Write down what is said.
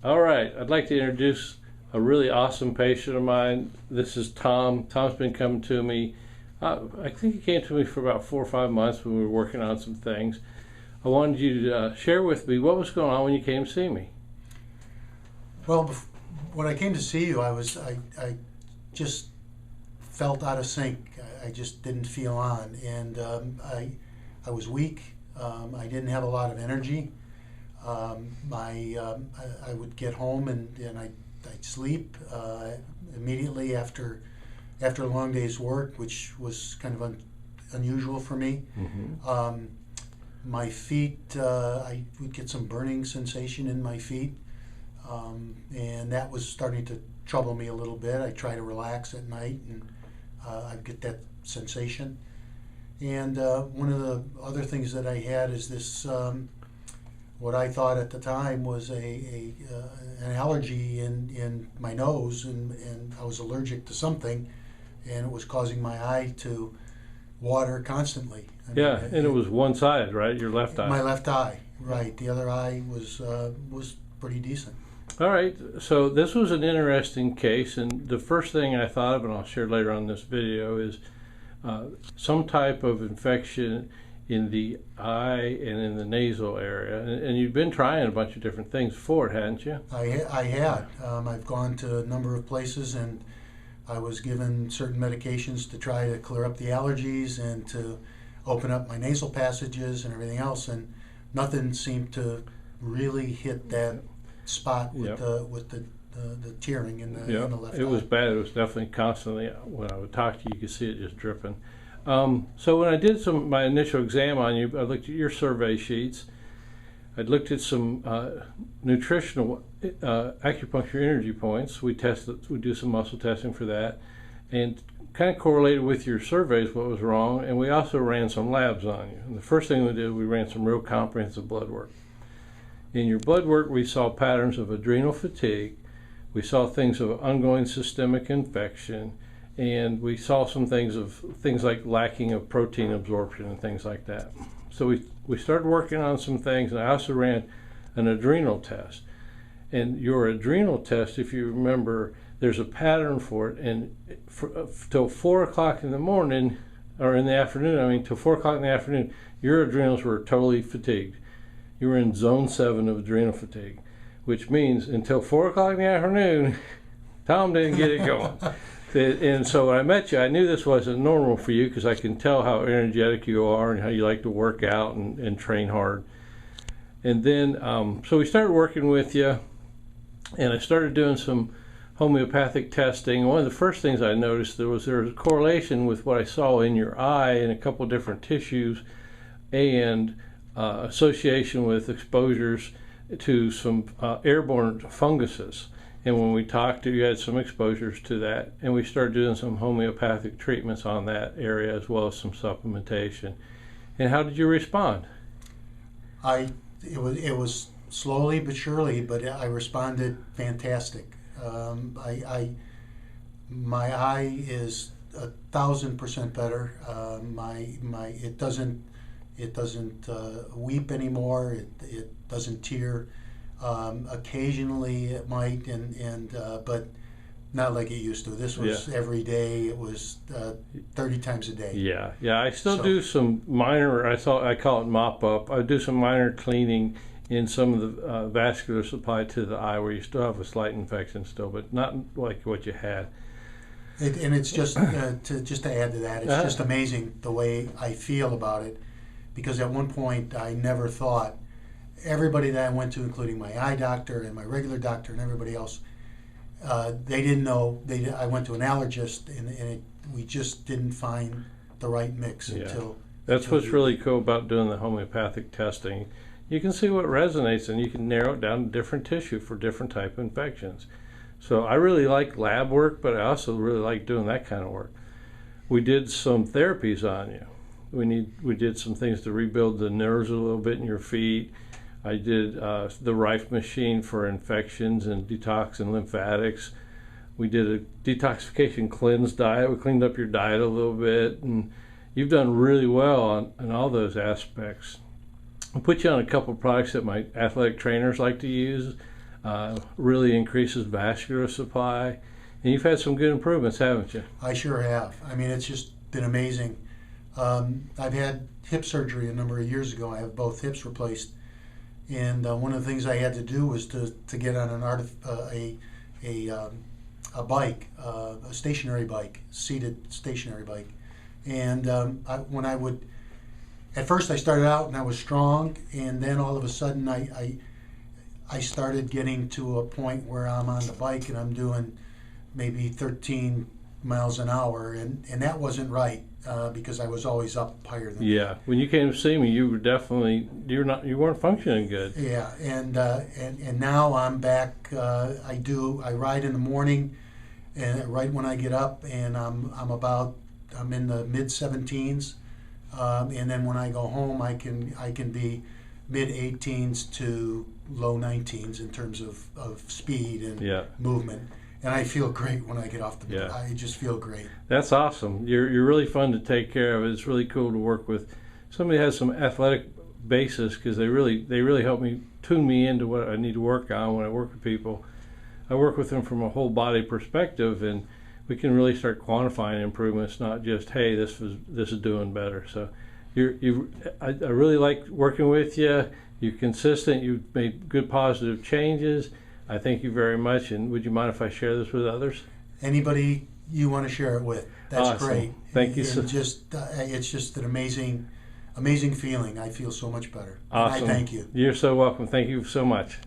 All right, I'd like to introduce a really awesome patient of mine. This is Tom. Tom's been coming to me. I think he came to me for about 4 or 5 months when we were working on some things. I wanted you to share with me what was going on when you came to see me. Well, when I came to see you, I just felt out of sync. I just didn't feel on, and I was weak. I didn't have a lot of energy. I would get home and I'd sleep immediately after a long day's work, which was kind of unusual for me. Mm-hmm. My feet, I would get some burning sensation in my feet, and that was starting to trouble me a little bit. I try to relax at night, and I'd get that sensation. And one of the other things that I had is this, what I thought at the time was an allergy in my nose, and I was allergic to something, and it was causing my eye to water constantly. Yeah, and it was one side, right? Your left eye. My left eye, right. The other eye was pretty decent. All right, so this was an interesting case, and the first thing I thought of, and I'll share later on in this video, is some type of infection in the eye and in the nasal area. And you've been trying a bunch of different things for it, hadn't you? I had. I've gone to a number of places, and I was given certain medications to try to clear up the allergies and to open up my nasal passages and everything else, and nothing seemed to really hit that spot with the tearing in the left eye. It was bad. It was definitely constantly, when I would talk to you, you could see it just dripping. So when I did my initial exam on you, I looked at your survey sheets. I looked at some nutritional acupuncture energy points. We do some muscle testing for that, and kind of correlated with your surveys what was wrong. And we also ran some labs on you. And the first thing we did, we ran some real comprehensive blood work. In your blood work, we saw patterns of adrenal fatigue. We saw things of ongoing systemic infection, and we saw some things like lacking of protein absorption and things like that. So we started working on some things, and I also ran an adrenal test. And your adrenal test, if you remember, there's a pattern for it, and till 4 o'clock in the morning, or in the afternoon, till 4 o'clock in the afternoon, your adrenals were totally fatigued. You were in zone 7 of adrenal fatigue, which means until 4 o'clock in the afternoon, Tom didn't get it going. And so when I met you, I knew this wasn't normal for you because I can tell how energetic you are and how you like to work out and train hard. And then, so we started working with you, and I started doing some homeopathic testing. One of the first things I noticed there was a correlation with what I saw in your eye and a couple different tissues, and association with exposures to some airborne funguses. And when we talked, you had some exposures to that, and we started doing some homeopathic treatments on that area as well as some supplementation. And how did you respond? It was slowly but surely, but I responded fantastic. My eye is 1,000% better. It doesn't weep anymore. It doesn't tear. Occasionally it might, but not like it used to. This was every day. It was 30 times a day. Yeah. I still do some minor. I call it mop up. I do some minor cleaning in some of the vascular supply to the eye where you still have a slight infection still, but not like what you had. And it's just to add to that, it's just amazing the way I feel about it, because at one point I never thought. Everybody that I went to, including my eye doctor and my regular doctor and everybody else, they didn't know. I went to an allergist, and we just didn't find the right mix until. That's what's really cool about doing the homeopathic testing. You can see what resonates, and you can narrow it down to different tissue for different type of infections. So I really like lab work, but I also really like doing that kind of work. We did some therapies on you. We did some things to rebuild the nerves a little bit in your feet. I did the Rife machine for infections and detox and lymphatics. We did a detoxification cleanse diet. We cleaned up your diet a little bit, and you've done really well on all those aspects. I put you on a couple of products that my athletic trainers like to use. really increases vascular supply. And you've had some good improvements, haven't you? I sure have. I mean, it's just been amazing. I've had hip surgery a number of years ago. I have both hips replaced, and one of the things I had to do was to get on a bike, a stationary bike, seated stationary bike. And when I would, at first I started out and I was strong, and then all of a sudden I started getting to a point where I'm on the bike and I'm doing maybe 13 miles an hour, and that wasn't right because I was always up higher than Yeah, when you came to see me, you were definitely you weren't functioning good. Yeah, and now I'm back. I ride in the morning, and right when I get up, and I'm in the mid 17s, and then when I go home, I can be mid 18s to low 19s in terms of speed and movement. And I feel great when I get off the bike. Yeah. I just feel great. That's awesome. You're really fun to take care of. It's really cool to work with somebody who has some athletic basis, because they really help me tune me into what I need to work on when I work with people. I work with them from a whole body perspective, and we can really start quantifying improvements, not just, hey, this is doing better. So I really like working with you. You're consistent. You've made good positive changes. I thank you very much, and would you mind if I share this with others? Anybody you want to share it with, that's awesome. Great. Thank you. It's just an amazing feeling. I feel so much better. Awesome. And I thank you. You're so welcome. Thank you so much.